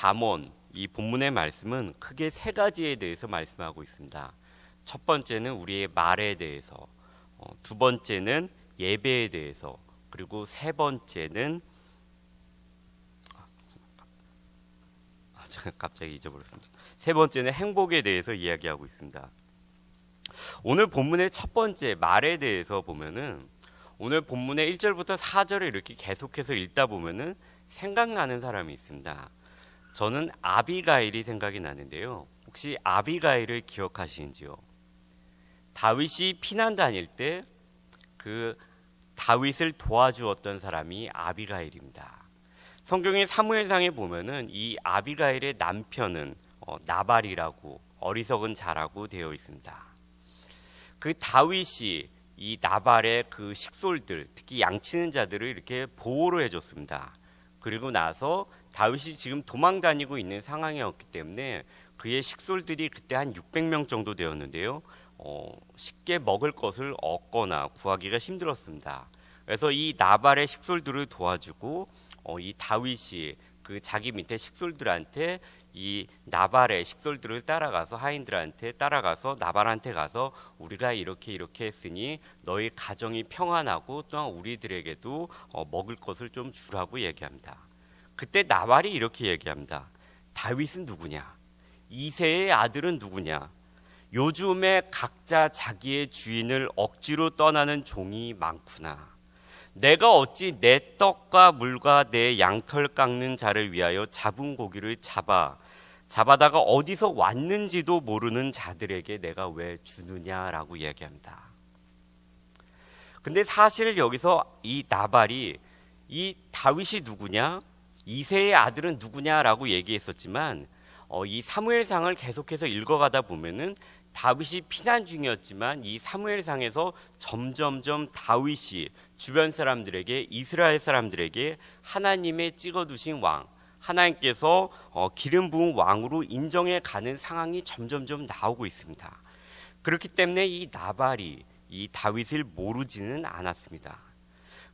잠언 이 본문의 말씀은 크게 세 가지에 대해서 말씀하고 있습니다. 첫 번째는 우리의 말에 대해서, 두 번째는 예배에 대해서, 그리고 세 번째는 갑자기 잊어버렸습니다. 세 번째는 행복에 대해서 이야기하고 있습니다. 오늘 본문의 첫 번째 말에 대해서 보면은 오늘 본문의 1절부터 4절을 이렇게 계속해서 읽다 보면은 생각나는 사람이 있습니다. 저는 아비가일이 생각이 나는데요. 혹시 아비가일을 기억하시는지요? 다윗이 피난 다닐 때 그 다윗을 도와주었던 사람이 아비가일입니다. 성경의 사무엘상에 보면은 이 아비가일의 남편은 나발이라고 어리석은 자라고 되어 있습니다. 그 다윗이 이 나발의 그 식솔들, 특히 양치는 자들을 이렇게 보호를 해줬습니다. 그리고 나서 다윗이 지금 도망 다니고 있는 상황이었기 때문에 그의 식솔들이 그때 한 600명 정도 되었는데요. 쉽게 먹을 것을 얻거나 구하기가 힘들었습니다. 그래서 이 나발의 식솔들을 도와주고 이 다윗이 그 자기 밑에 식솔들한테 이 나발의 식솔들을 따라가서 하인들한테 따라가서 나발한테 가서 우리가 이렇게 했으니 너희 가정이 평안하고 또한 우리들에게도 먹을 것을 좀 주라고 얘기합니다. 그때 나발이 이렇게 얘기합니다. 다윗은 누구냐? 이새의 아들은 누구냐? 요즘에 각자 자기의 주인을 억지로 떠나는 종이 많구나. 내가 어찌 내 떡과 물과 내 양털 깎는 자를 위하여 잡은 고기를 잡아다가 어디서 왔는지도 모르는 자들에게 내가 왜 주느냐라고 얘기합니다. 근데 사실 여기서 이 나발이 이 다윗이 누구냐? 이새의 아들은 누구냐라고 얘기했었지만 이 사무엘상을 계속해서 읽어가다 보면은 다윗이 피난 중이었지만 이 사무엘상에서 점점점 다윗이 주변 사람들에게 이스라엘 사람들에게 하나님의 찍어두신 왕, 하나님께서 기름 부은 왕으로 인정해 가는 상황이 점점점 나오고 있습니다. 그렇기 때문에 이 나발이 이 다윗을 모르지는 않았습니다.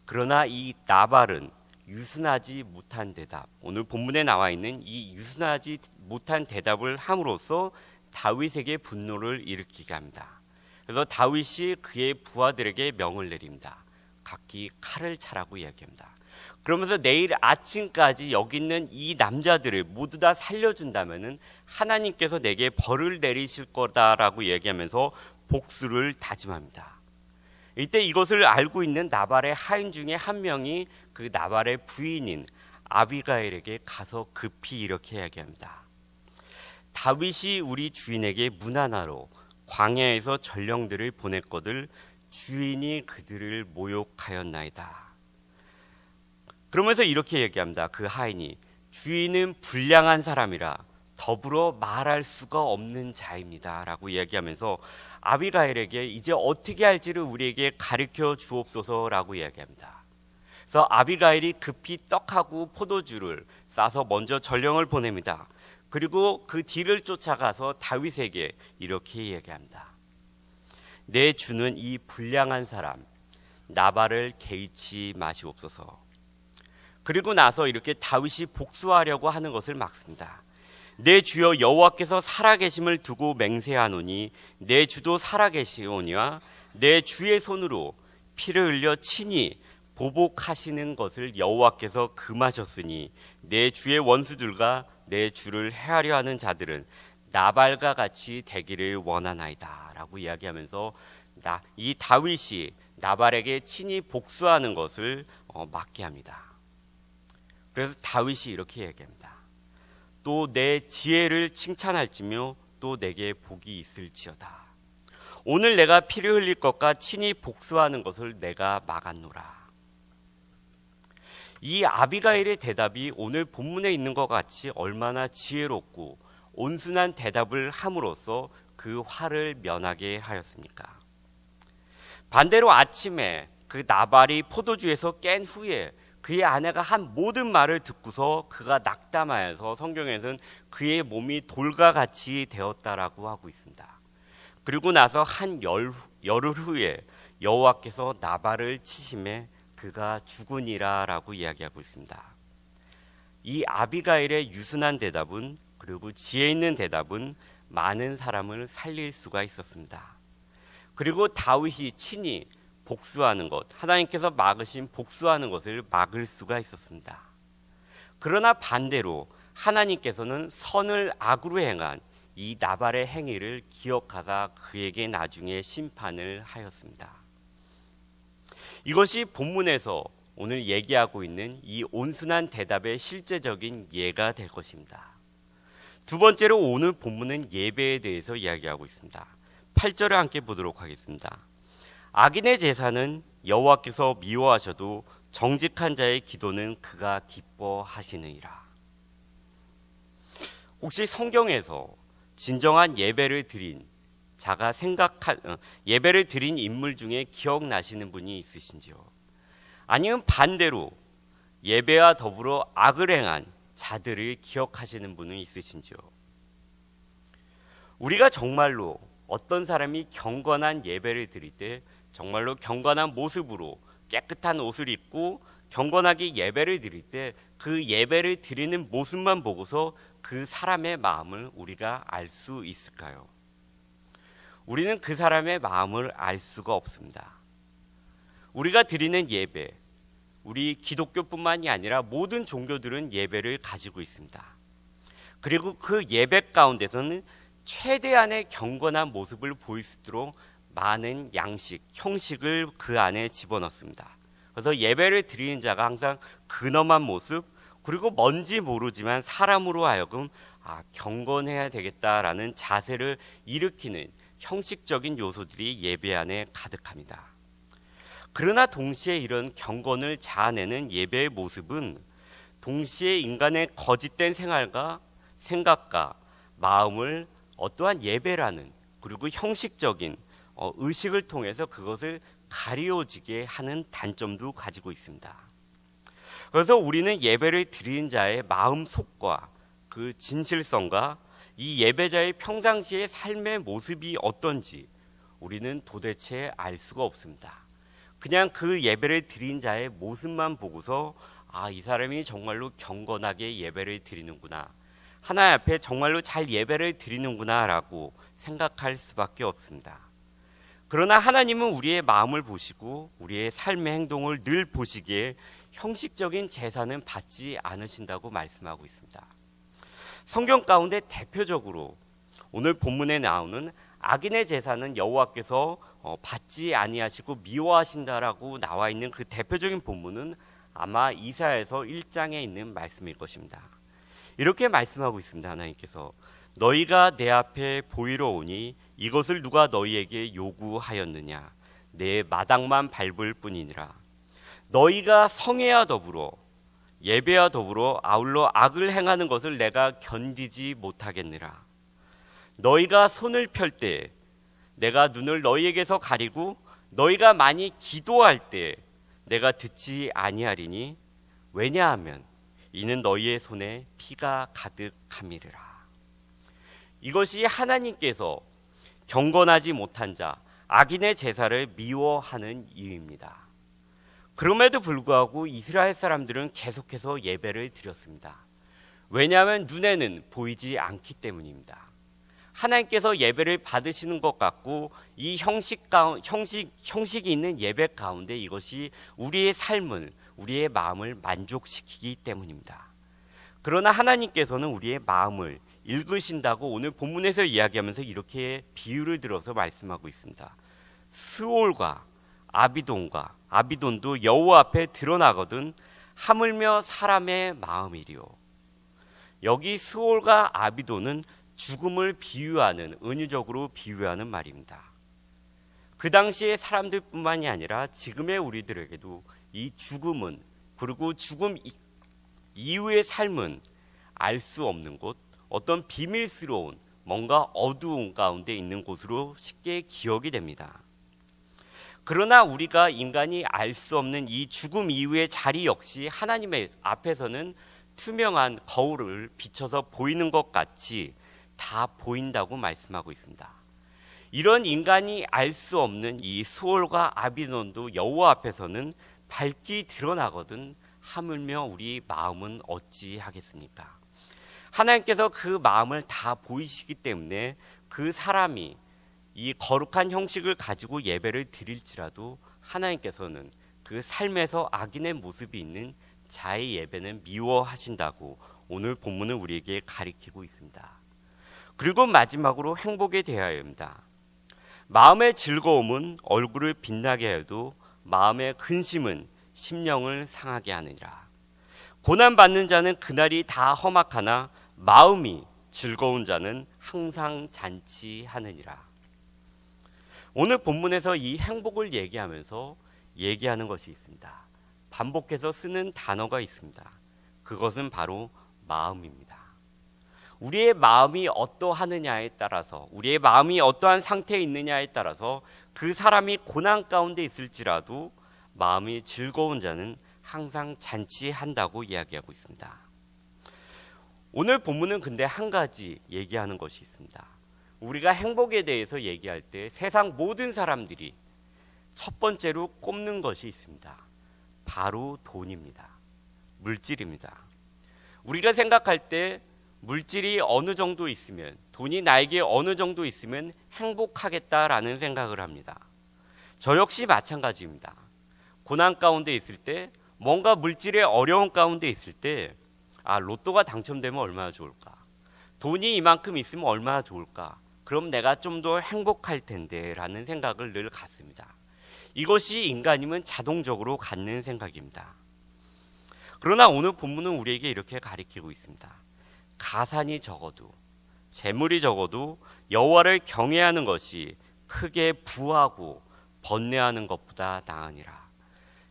그러나 이 나발은 유순하지 못한 대답, 오늘 본문에 나와 있는 이 유순하지 못한 대답을 함으로써 다윗에게 분노를 일으키게 합니다. 그래서 다윗이 그의 부하들에게 명을 내립니다. 각기 칼을 차라고 이야기합니다. 그러면서 내일 아침까지 여기 있는 이 남자들을 모두 다 살려준다면은 하나님께서 내게 벌을 내리실 거다라고 얘기하면서 복수를 다짐합니다. 이때 이것을 알고 있는 나발의 하인 중에 한 명이 그 나발의 부인인 아비가일에게 가서 급히 이렇게 이야기합니다. 다윗이 우리 주인에게 문 하나로 광야에서 전령들을 보냈거늘 주인이 그들을 모욕하였나이다. 그러면서 이렇게 얘기합니다. 그 하인이 주인은 불량한 사람이라 더불어 말할 수가 없는 자입니다 라고 얘기하면서 아비가일에게 이제 어떻게 할지를 우리에게 가르쳐 주옵소서라고 이야기합니다. 그래서 아비가일이 급히 떡하고 포도주를 싸서 먼저 전령을 보냅니다. 그리고 그 뒤를 쫓아가서 다윗에게 이렇게 얘기합니다. 내 주는 이 불량한 사람 나발을 개의치 마시옵소서. 그리고 나서 이렇게 다윗이 복수하려고 하는 것을 막습니다. 내 주여 여호와께서 살아계심을 두고 맹세하노니 내 주도 살아계시오니와 내 주의 손으로 피를 흘려 친히 보복하시는 것을 여호와께서 금하셨으니 내 주의 원수들과 내 주를 해하려 하는 자들은 나발과 같이 되기를 원하나이다 라고 이야기하면서 이 다윗이 나발에게 친히 복수하는 것을 막게 합니다. 그래서 다윗이 이렇게 얘기합니다. 또 내 지혜를 칭찬할지며 또 내게 복이 있을지어다. 오늘 내가 피를 흘릴 것과 친히 복수하는 것을 내가 막았노라. 이 아비가일의 대답이 오늘 본문에 있는 것 같이 얼마나 지혜롭고 온순한 대답을 함으로써 그 화를 면하게 하였습니까? 반대로 아침에 그 나발이 포도주에서 깬 후에 그의 아내가 한 모든 말을 듣고서 그가 낙담하여서 성경에서는 그의 몸이 돌과 같이 되었다라고 하고 있습니다. 그리고 나서 한 열흘 후에 여호와께서 나발을 치심해 그가 죽으니라 라고 이야기하고 있습니다. 이 아비가일의 유순한 대답은, 그리고 지혜 있는 대답은 많은 사람을 살릴 수가 있었습니다. 그리고 다윗이 친히 복수하는 것, 하나님께서 막으신 복수하는 것을 막을 수가 있었습니다. 그러나 반대로 하나님께서는 선을 악으로 행한 이 나발의 행위를 기억하사 그에게 나중에 심판을 하였습니다. 이것이 본문에서 오늘 얘기하고 있는 이 온순한 대답의 실제적인 예가 될 것입니다. 두 번째로 오늘 본문은 예배에 대해서 이야기하고 있습니다. 8절을 함께 보도록 하겠습니다. 악인의 제사는 여호와께서 미워하셔도 정직한 자의 기도는 그가 기뻐하시느니라. 혹시 성경에서 진정한 예배를 드린 자가 예배를 드린 인물 중에 기억나시는 분이 있으신지요? 아니면 반대로 예배와 더불어 악을 행한 자들을 기억하시는 분은 있으신지요? 우리가 정말로 어떤 사람이 경건한 예배를 드릴 때 정말로 경건한 모습으로 깨끗한 옷을 입고 경건하게 예배를 드릴 때 그 예배를 드리는 모습만 보고서 그 사람의 마음을 우리가 알 수 있을까요? 우리는 그 사람의 마음을 알 수가 없습니다. 우리가 드리는 예배, 우리 기독교뿐만이 아니라 모든 종교들은 예배를 가지고 있습니다. 그리고 그 예배 가운데서는 최대한의 경건한 모습을 보일 수 있도록 많은 양식, 형식을 그 안에 집어넣습니다. 그래서 예배를 드리는 자가 항상 근엄한 모습, 그리고 뭔지 모르지만 사람으로 하여금 경건해야 되겠다라는 자세를 일으키는 형식적인 요소들이 예배 안에 가득합니다. 그러나 동시에 이런 경건을 자아내는 예배의 모습은 동시에 인간의 거짓된 생활과 생각과 마음을 어떠한 예배라는, 그리고 형식적인 의식을 통해서 그것을 가리워지게 하는 단점도 가지고 있습니다. 그래서 우리는 예배를 드리는 자의 마음 속과 그 진실성과 이 예배자의 평상시의 삶의 모습이 어떤지 우리는 도대체 알 수가 없습니다. 그냥 그 예배를 드린 자의 모습만 보고서 이 사람이 정말로 경건하게 예배를 드리는구나, 하나님 앞에 정말로 잘 예배를 드리는구나 라고 생각할 수밖에 없습니다. 그러나 하나님은 우리의 마음을 보시고 우리의 삶의 행동을 늘 보시기에 형식적인 제사는 받지 않으신다고 말씀하고 있습니다. 성경 가운데 대표적으로 오늘 본문에 나오는 악인의 제사는 여호와께서 받지 아니하시고 미워하신다라고 나와 있는 그 대표적인 본문은 아마 이사야서 1장에 있는 말씀일 것입니다. 이렇게 말씀하고 있습니다. 하나님께서 너희가 내 앞에 보이러 오니 이것을 누가 너희에게 요구하였느냐, 내 마당만 밟을 뿐이니라. 너희가 성회와 더불어 예배와 더불어 아울러 악을 행하는 것을 내가 견디지 못하겠느라. 너희가 손을 펼 때 내가 눈을 너희에게서 가리고 너희가 많이 기도할 때 내가 듣지 아니하리니, 왜냐하면 이는 너희의 손에 피가 가득함이라. 이것이 하나님께서 경건하지 못한 자, 악인의 제사를 미워하는 이유입니다. 그럼에도 불구하고 이스라엘 사람들은 계속해서 예배를 드렸습니다. 왜냐하면 눈에는 보이지 않기 때문입니다. 하나님께서 예배를 받으시는 것 같고 이 형식이 있는 예배 가운데 이것이 우리의 삶을, 우리의 마음을 만족시키기 때문입니다. 그러나 하나님께서는 우리의 마음을 읽으신다고 오늘 본문에서 이야기하면서 이렇게 비유를 들어서 말씀하고 있습니다. 스올과 아비돈도 여호와 앞에 드러나거든 하물며 사람의 마음이리요. 여기 스올과 아비돈은 죽음을 비유하는, 은유적으로 비유하는 말입니다. 그 당시의 사람들뿐만이 아니라 지금의 우리들에게도 이 죽음은, 그리고 죽음 이후의 삶은 알 수 없는 곳, 어떤 비밀스러운 뭔가 어두운 가운데 있는 곳으로 쉽게 기억이 됩니다. 그러나 우리가 인간이 알 수 없는 이 죽음 이후의 자리 역시 하나님의 앞에서는 투명한 거울을 비춰서 보이는 것 같이 다 보인다고 말씀하고 있습니다. 이런 인간이 알 수 없는 이 수올과 아비돈도 여호와 앞에서는 밝게 드러나거든 하물며 우리 마음은 어찌하겠습니까? 하나님께서 그 마음을 다 보이시기 때문에 그 사람이 이 거룩한 형식을 가지고 예배를 드릴지라도 하나님께서는 그 삶에서 악인의 모습이 있는 자의 예배는 미워하신다고 오늘 본문은 우리에게 가리키고 있습니다. 그리고 마지막으로 행복에 대하여입니다. 마음의 즐거움은 얼굴을 빛나게 해도 마음의 근심은 심령을 상하게 하느니라. 고난받는 자는 그날이 다 험악하나 마음이 즐거운 자는 항상 잔치하느니라. 오늘 본문에서 이 행복을 얘기하면서 얘기하는 것이 있습니다. 반복해서 쓰는 단어가 있습니다. 그것은 바로 마음입니다. 우리의 마음이 어떠하느냐에 따라서, 우리의 마음이 어떠한 상태에 있느냐에 따라서 그 사람이 고난 가운데 있을지라도 마음이 즐거운 자는 항상 잔치한다고 이야기하고 있습니다. 오늘 본문은 근데 한 가지 얘기하는 것이 있습니다. 우리가 행복에 대해서 얘기할 때 세상 모든 사람들이 첫 번째로 꼽는 것이 있습니다. 바로 돈입니다. 물질입니다. 우리가 생각할 때 물질이 어느 정도 있으면, 돈이 나에게 어느 정도 있으면 행복하겠다라는 생각을 합니다. 저 역시 마찬가지입니다. 고난 가운데 있을 때, 뭔가 물질의 어려운 가운데 있을 때, 로또가 당첨되면 얼마나 좋을까? 돈이 이만큼 있으면 얼마나 좋을까? 그럼 내가 좀 더 행복할 텐데 라는 생각을 늘 갖습니다. 이것이 인간이면 자동적으로 갖는 생각입니다. 그러나 오늘 본문은 우리에게 이렇게 가리키고 있습니다. 가산이 적어도, 재물이 적어도 여호와를 경외하는 것이 크게 부하고 번뇌하는 것보다 나으니라.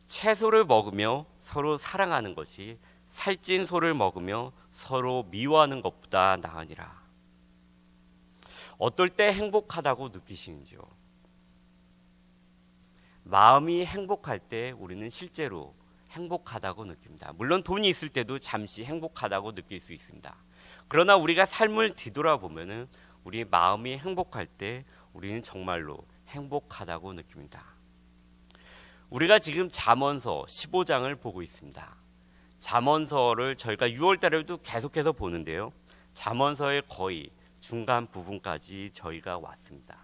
채소를 먹으며 서로 사랑하는 것이 살찐 소를 먹으며 서로 미워하는 것보다 나으니라. 어떨 때 행복하다고 느끼시는지요? 마음이 행복할 때 우리는 실제로 행복하다고 느낍니다. 물론 돈이 있을 때도 잠시 행복하다고 느낄 수 있습니다. 그러나 우리가 삶을 뒤돌아보면 우리 마음이 행복할 때 우리는 정말로 행복하다고 느낍니다. 우리가 지금 잠언서 15장을 보고 있습니다. 잠언서를 저희가 6월 달에도 계속해서 보는데요. 잠언서의 거의 중간 부분까지 저희가 왔습니다.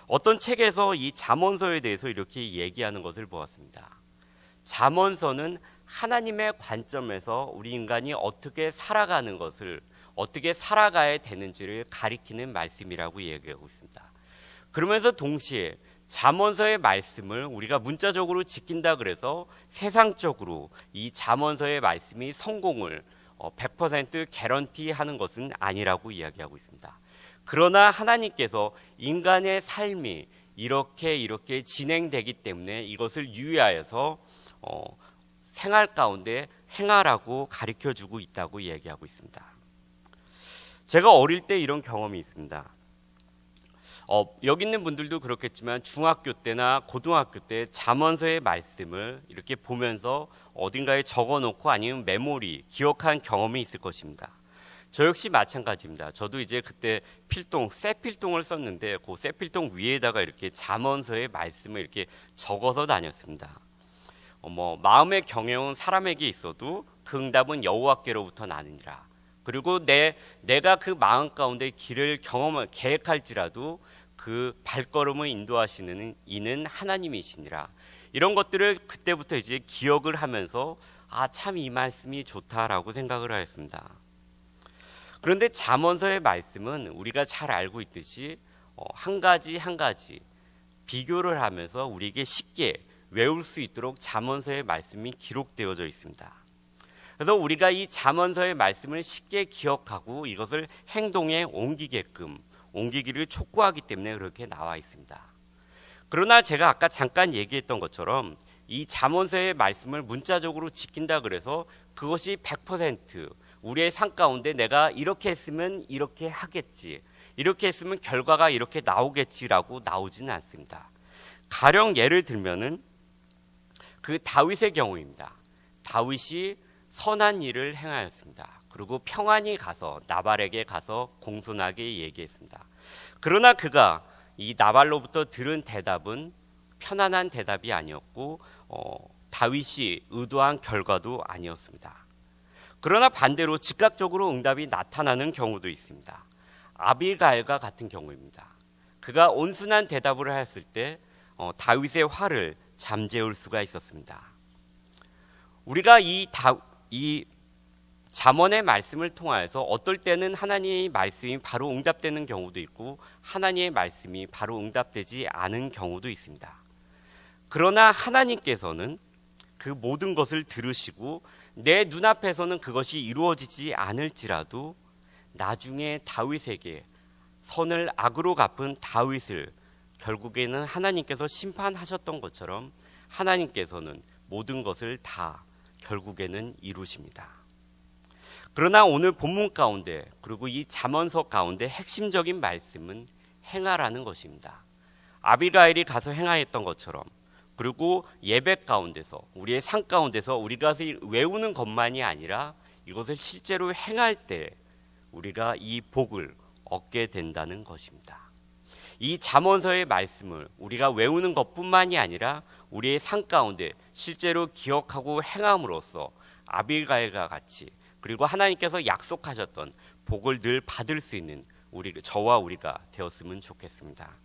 어떤 책에서 이 잠언서에 대해서 이렇게 얘기하는 것을 보았습니다. 잠언서는 하나님의 관점에서 우리 인간이 어떻게 살아가는 것을, 어떻게 살아가야 되는지를 가리키는 말씀이라고 얘기하고 있습니다. 그러면서 동시에 잠언서의 말씀을 우리가 문자적으로 지킨다 그래서 세상적으로 이 잠언서의 말씀이 성공을 100% 개런티하는 것은 아니라고 이야기하고 있습니다. 그러나 하나님께서 인간의 삶이 이렇게 진행되기 때문에 이것을 유의하여서 생활 가운데 행하라고 가르쳐주고 있다고 얘기하고 있습니다. 제가 어릴 때 이런 경험이 있습니다. 여기 있는 분들도 그렇겠지만 중학교 때나 고등학교 때 잠언서의 말씀을 이렇게 보면서 어딘가에 적어놓고 아니면 메모리, 기억한 경험이 있을 것입니다. 저 역시 마찬가지입니다. 저도 이제 그때 필동, 쇠필동을 썼는데 그 쇠필동 위에다가 이렇게 잠언서의 말씀을 이렇게 적어서 다녔습니다. 마음에 경외온 사람에게 있어도 그 응답은 여호와께로부터 나느니라. 그리고 내가 그 마음 가운데 길을 계획할지라도 그 발걸음을 인도하시는 이는 하나님이시니라. 이런 것들을 그때부터 이제 기억을 하면서 참 이 말씀이 좋다라고 생각을 하였습니다. 그런데 잠언서의 말씀은 우리가 잘 알고 있듯이 한 가지 한 가지 비교를 하면서 우리에게 쉽게 외울 수 있도록 잠언서의 말씀이 기록되어져 있습니다. 그래서 우리가 이 잠언서의 말씀을 쉽게 기억하고 이것을 행동에 옮기기를 촉구하기 때문에 그렇게 나와 있습니다. 그러나 제가 아까 잠깐 얘기했던 것처럼 이 잠언서의 말씀을 문자적으로 지킨다 그래서 그것이 100% 우리의 삶 가운데 내가 이렇게 했으면 이렇게 하겠지, 이렇게 했으면 결과가 이렇게 나오겠지라고 나오지는 않습니다. 가령 예를 들면은 그 다윗의 경우입니다. 다윗이 선한 일을 행하였습니다. 그리고 평안히 가서 나발에게 가서 공손하게 얘기했습니다. 그러나 그가 이 나발로부터 들은 대답은 편안한 대답이 아니었고 다윗이 의도한 결과도 아니었습니다. 그러나 반대로 즉각적으로 응답이 나타나는 경우도 있습니다. 아비가일과 같은 경우입니다. 그가 온순한 대답을 하였을 때 다윗의 화를 잠재울 수가 있었습니다. 우리가 이 잠언의 말씀을 통하여서 어떨 때는 하나님의 말씀이 바로 응답되는 경우도 있고 하나님의 말씀이 바로 응답되지 않은 경우도 있습니다. 그러나 하나님께서는 그 모든 것을 들으시고 내 눈앞에서는 그것이 이루어지지 않을지라도 나중에 다윗에게 선을 악으로 갚은 다윗을 결국에는 하나님께서 심판하셨던 것처럼 하나님께서는 모든 것을 다 결국에는 이루십니다. 그러나 오늘 본문 가운데 그리고 이 잠언서 가운데 핵심적인 말씀은 행하라는 것입니다. 아비가일이 가서 행하였던 것처럼 그리고 예배 가운데서 우리의 삶 가운데서 우리가 외우는 것만이 아니라 이것을 실제로 행할 때 우리가 이 복을 얻게 된다는 것입니다. 이 잠언서의 말씀을 우리가 외우는 것뿐만이 아니라 우리의 삶 가운데 실제로 기억하고 행함으로써 아비가일과 같이 그리고 하나님께서 약속하셨던 복을 늘 받을 수 있는 저와 우리가 되었으면 좋겠습니다.